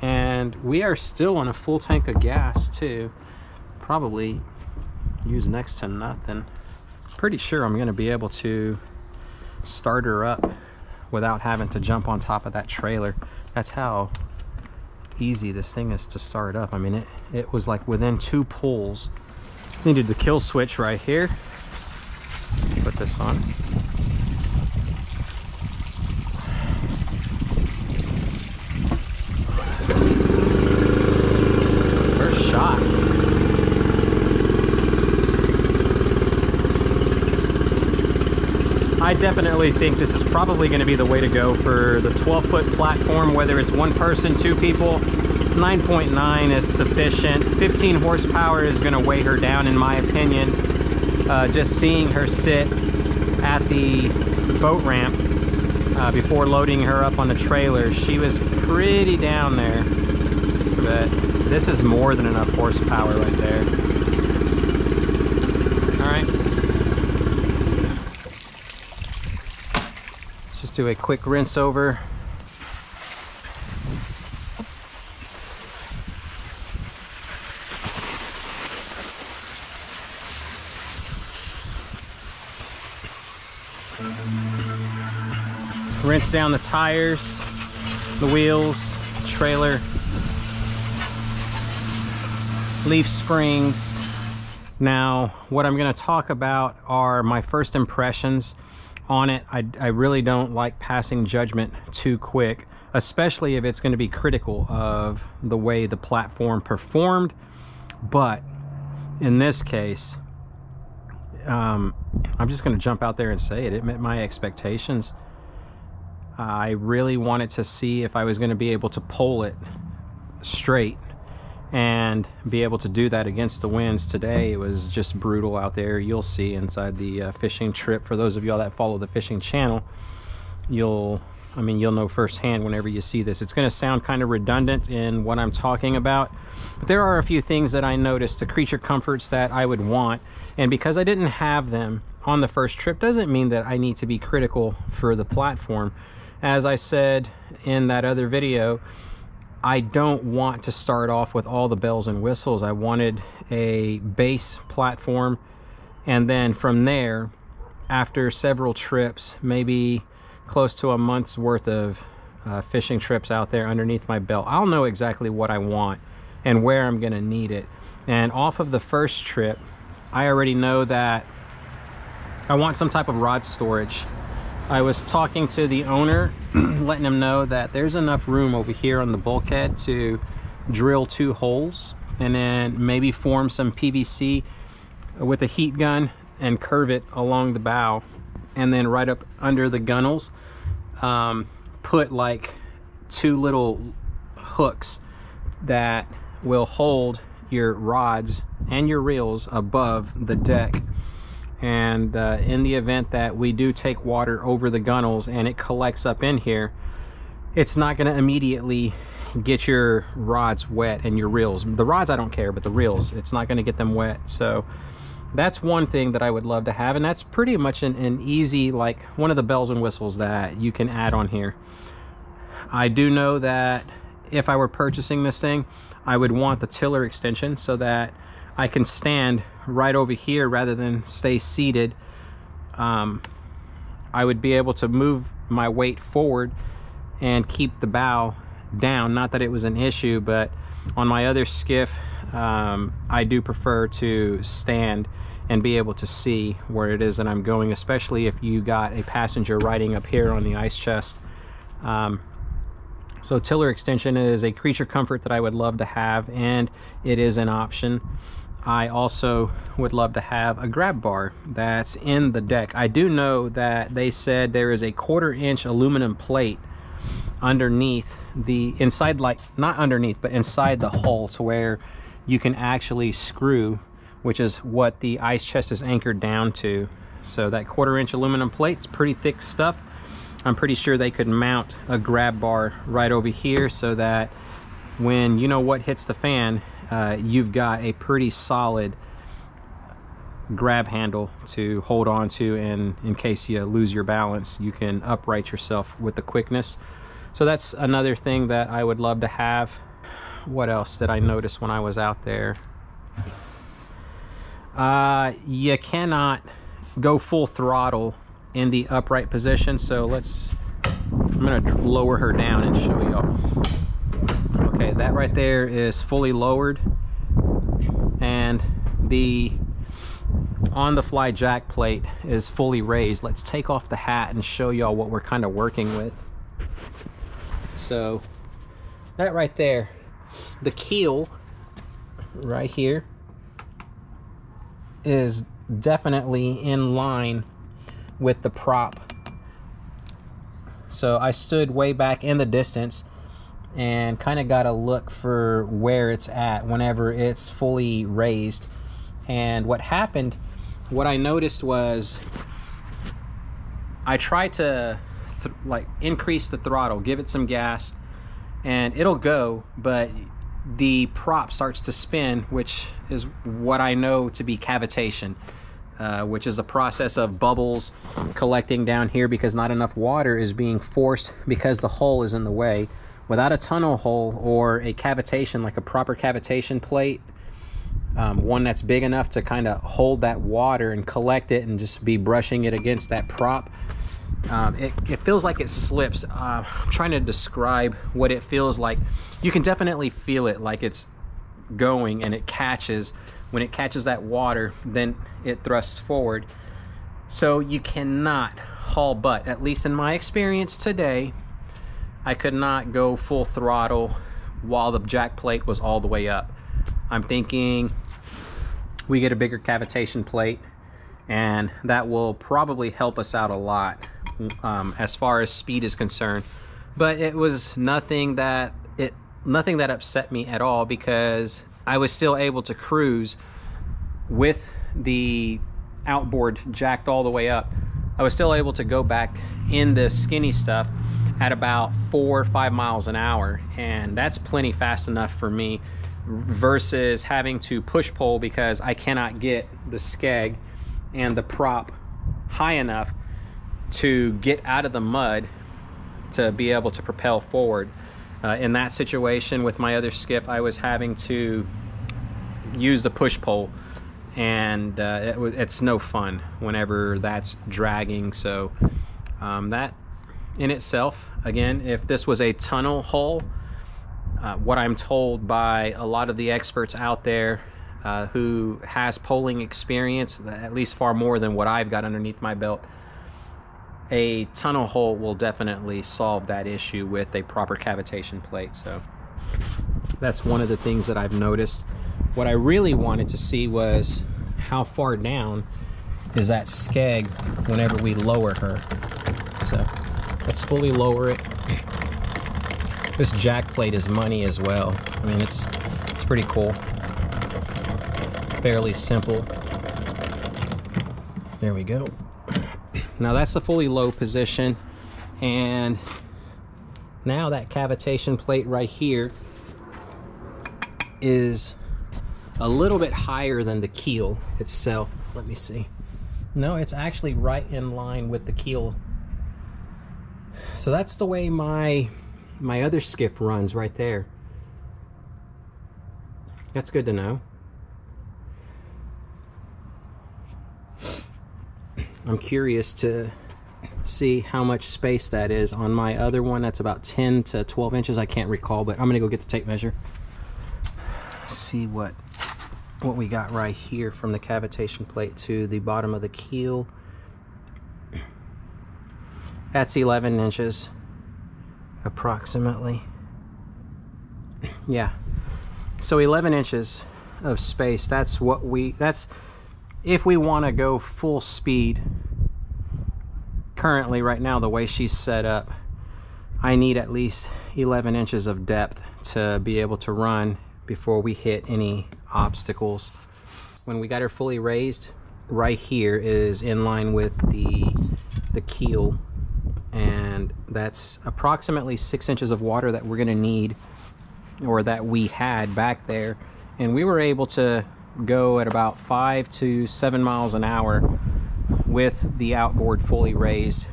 and we are still on a full tank of gas too. Probably use next to nothing. Pretty sure I'm going to be able to start her up without having to jump on top of that trailer. That's how easy this thing is to start up. I mean, it was like within 2 pulls. Needed the kill switch right here. Put this on. First shot. I definitely think this is probably going to be the way to go for the 12-foot platform, whether it's 1 person, 2 people. 9.9 is sufficient. 15 horsepower is going to weigh her down, in my opinion. Just seeing her sit at the boat ramp before loading her up on the trailer, she was pretty down there. But this is more than enough horsepower right there. All right. Let's just do a quick rinse over. Rinse down the tires, the wheels, trailer, leaf springs. Now, what I'm going to talk about are my first impressions on it. I really don't like passing judgment too quick, especially if it's going to be critical of the way the platform performed. But in this case, I'm just going to jump out there and say it met my expectations. I really wanted to see if I was going to be able to pole it straight and be able to do that against the winds. Today it was just brutal out there. You'll see inside the fishing trip. For those of y'all that follow the fishing channel, you'll know firsthand whenever you see this. It's going to sound kind of redundant in what I'm talking about, but there are a few things that I noticed, the creature comforts that I would want, and because I didn't have them on the first trip doesn't mean that I need to be critical for the platform. As I said in that other video, I don't want to start off with all the bells and whistles. I wanted a base platform, and then from there, after several trips, maybe close to a month's worth of fishing trips out there underneath my belt, I'll know exactly what I want and where I'm going to need it. And off of the first trip, I already know that I want some type of rod storage. I was talking to the owner, letting him know that there's enough room over here on the bulkhead to drill 2 holes and then maybe form some PVC with a heat gun and curve it along the bow, and then right up under the gunnels put like 2 little hooks that will hold your rods and your reels above the deck. And in the event that we do take water over the gunnels and it collects up in here, it's not going to immediately get your rods wet and your reels. The rods I don't care, but the reels, it's not going to get them wet. So that's one thing that I would love to have, and that's pretty much an easy, like one of the bells and whistles that you can add on here. I do know that if I were purchasing this thing, I would want the tiller extension so that I can stand right over here rather than stay seated. I would be able to move my weight forward and keep the bow down. Not that it was an issue, but on my other skiff, I do prefer to stand and be able to see where it is that I'm going, especially if you got a passenger riding up here on the ice chest. So tiller extension is a creature comfort that I would love to have, and it is an option. I also would love to have a grab bar that's in the deck. I do know that they said there is a 1/4-inch aluminum plate underneath the inside, like not underneath, but inside the hull, to where you can actually screw, which is what the ice chest is anchored down to. So that 1/4-inch aluminum plate is pretty thick stuff. I'm pretty sure they could mount a grab bar right over here so that when you know what hits the fan, you've got a pretty solid grab handle to hold on to, and in case you lose your balance, you can upright yourself with the quickness. So that's another thing that I would love to have. what else did I notice when I was out there? You cannot go full throttle in the upright position, so I'm gonna lower her down and show y'all. Okay, that right there is fully lowered, and the on the fly jack plate is fully raised. Let's take off the hat and show y'all what we're kind of working with. So that right there, the keel right here is definitely in line with the prop. So I stood way back in the distance and kind of got a look for where it's at whenever it's fully raised. And what happened, what I noticed was I tried to like increase the throttle, give it some gas, and it'll go, but the prop starts to spin, which is what I know to be cavitation, which is the process of bubbles collecting down here because not enough water is being forced because the hull is in the way. Without a tunnel hole or a cavitation, like a proper cavitation plate, one that's big enough to kind of hold that water and collect it and just be brushing it against that prop, it feels like it slips. I'm trying to describe what it feels like. You can definitely feel it, like it's going, and it catches. When it catches that water, then it thrusts forward. So you cannot haul butt. At least in my experience today, I could not go full throttle while the jack plate was all the way up. I'm thinking we get a bigger cavitation plate, and that will probably help us out a lot as far as speed is concerned. But it was nothing that upset me at all, because I was still able to cruise with the outboard jacked all the way up. I was still able to go back in the skinny stuff at about 4 or 5 miles an hour, and that's plenty fast enough for me, versus having to push pole because I cannot get the skeg and the prop high enough to get out of the mud to be able to propel forward. In that situation with my other skiff, I was having to use the push pole, and it's no fun whenever that's dragging. So that in itself, again, if this was a tunnel hull, what I'm told by a lot of the experts out there who has poling experience, at least far more than what I've got underneath my belt, a tunnel hole will definitely solve that issue with a proper cavitation plate. So that's one of the things that I've noticed. What I really wanted to see was how far down is that skeg whenever we lower her. So let's fully lower it. This jack plate is money as well. I mean, it's pretty cool. Fairly simple. There we go. Now that's the fully low position, and now that cavitation plate right here is a little bit higher than the keel itself. Let me see. No, it's actually right in line with the keel. So that's the way my other skiff runs right there. That's good to know. I'm curious to see how much space that is on my other one. That's about 10 to 12 inches. I can't recall, but I'm gonna go get the tape measure. See what we got right here from the cavitation plate to the bottom of the keel. That's 11 inches approximately. Yeah, so 11 inches of space. That's if we want to go full speed. Currently, right now, the way she's set up, I need at least 11 inches of depth to be able to run before we hit any obstacles. When we got her fully raised, right here is in line with the keel, and that's approximately 6 inches of water that we're going to need, or that we had back there, and we were able to go at about 5 to 7 miles an hour with the outboard fully raised,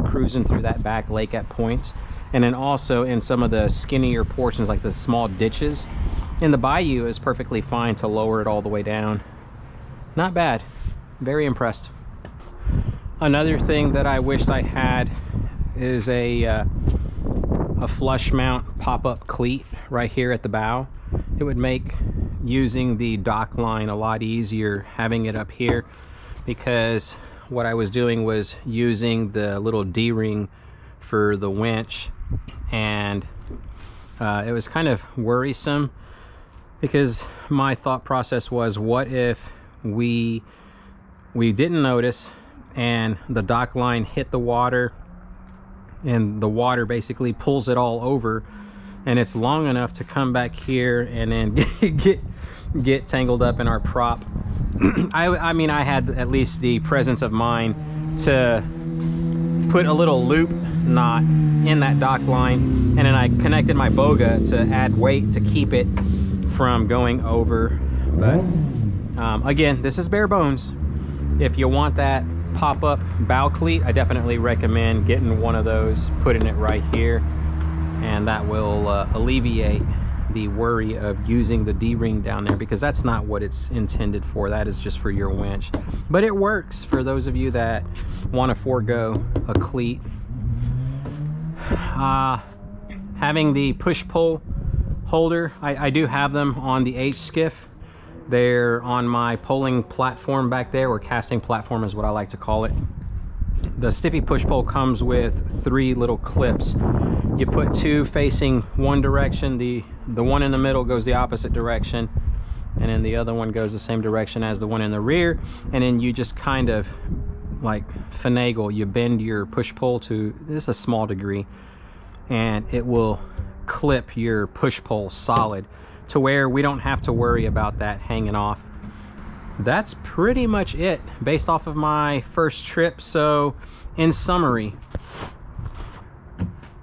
cruising through that back lake at points. And then also in some of the skinnier portions, like the small ditches in the bayou, is perfectly fine to lower it all the way down. Not bad. Very impressed. Another thing that I wished I had is a flush mount pop-up cleat right here at the bow. It would make using the dock line a lot easier having it up here, because what I was doing was using the little D-ring for the winch, and it was kind of worrisome, because my thought process was, what if we didn't notice and the dock line hit the water and the water basically pulls it all over, and it's long enough to come back here and then get tangled up in our prop. I mean, I had at least the presence of mind to put a little loop knot in that dock line, and then I connected my boga to add weight to keep it from going over. But again, this is bare bones. If you want that pop-up bow cleat, I definitely recommend getting one of those, putting it right here, and that will alleviate the worry of using the D-ring down there, because that's not what it's intended for. That is just for your winch, but it works for those of you that want to forego a cleat. Having the push-pull holder, I do have them on the H skiff. They're on my poling platform back there, or casting platform is what I like to call it. The Stiffy push pole comes with 3 little clips. You put 2 facing one direction, the one in the middle goes the opposite direction, and then the other one goes the same direction as the one in the rear, and then you just kind of like finagle, you bend your push pole to just a small degree, and it will clip your push pole solid to where we don't have to worry about that hanging off. That's pretty much it based off of my first trip. So in summary,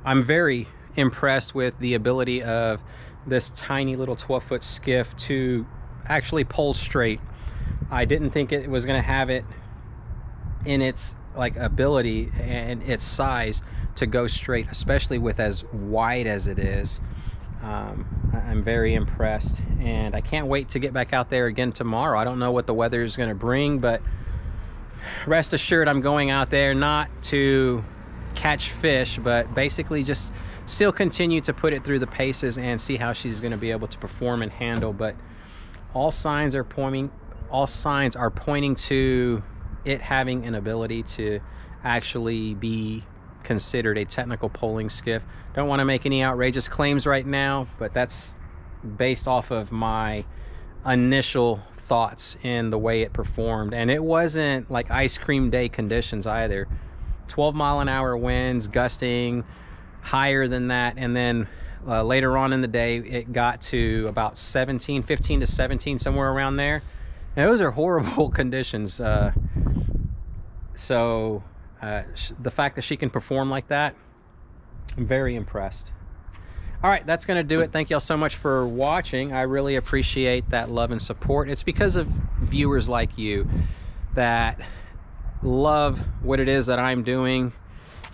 I'm very impressed with the ability of this tiny little 12-foot skiff to actually pole straight. I didn't think it was going to have it in its like ability and its size to go straight, especially with as wide as it is. I'm very impressed, and I can't wait to get back out there again tomorrow. I don't know what the weather is going to bring, but rest assured I'm going out there not to catch fish, but basically just still continue to put it through the paces and see how she's going to be able to perform and handle. But all signs are pointing to it having an ability to actually be considered a technical poling skiff. Don't want to make any outrageous claims right now, but that's based off of my initial thoughts in the way it performed. And it wasn't like ice cream day conditions either. 12-mile-an-hour winds, gusting higher than that, and then later on in the day it got to about 15 to 17, somewhere around there. And those are horrible conditions. So the fact that she can perform like that, I'm very impressed. All right, that's going to do it. Thank y'all so much for watching. I really appreciate that love and support. It's because of viewers like you that love what it is that I'm doing,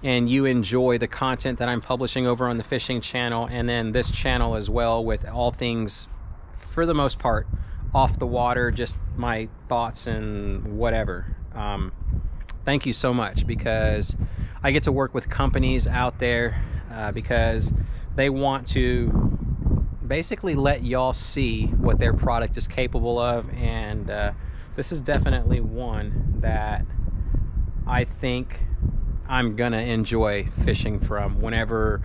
and you enjoy the content that I'm publishing over on the fishing channel, and then this channel as well, with all things, for the most part, off the water, just my thoughts and whatever. Thank you so much, because I get to work with companies out there because they want to basically let y'all see what their product is capable of, and this is definitely one that I think I'm gonna enjoy fishing from whenever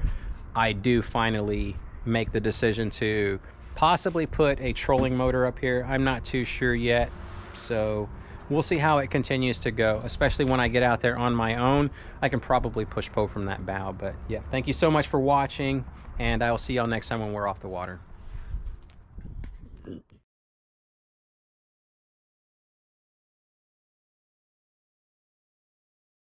I do finally make the decision to possibly put a trolling motor up here. I'm not too sure yet, so we'll see how it continues to go, especially when I get out there on my own. I can probably push pull from that bow. But yeah, thank you so much for watching, and I'll see y'all next time when we're off the water.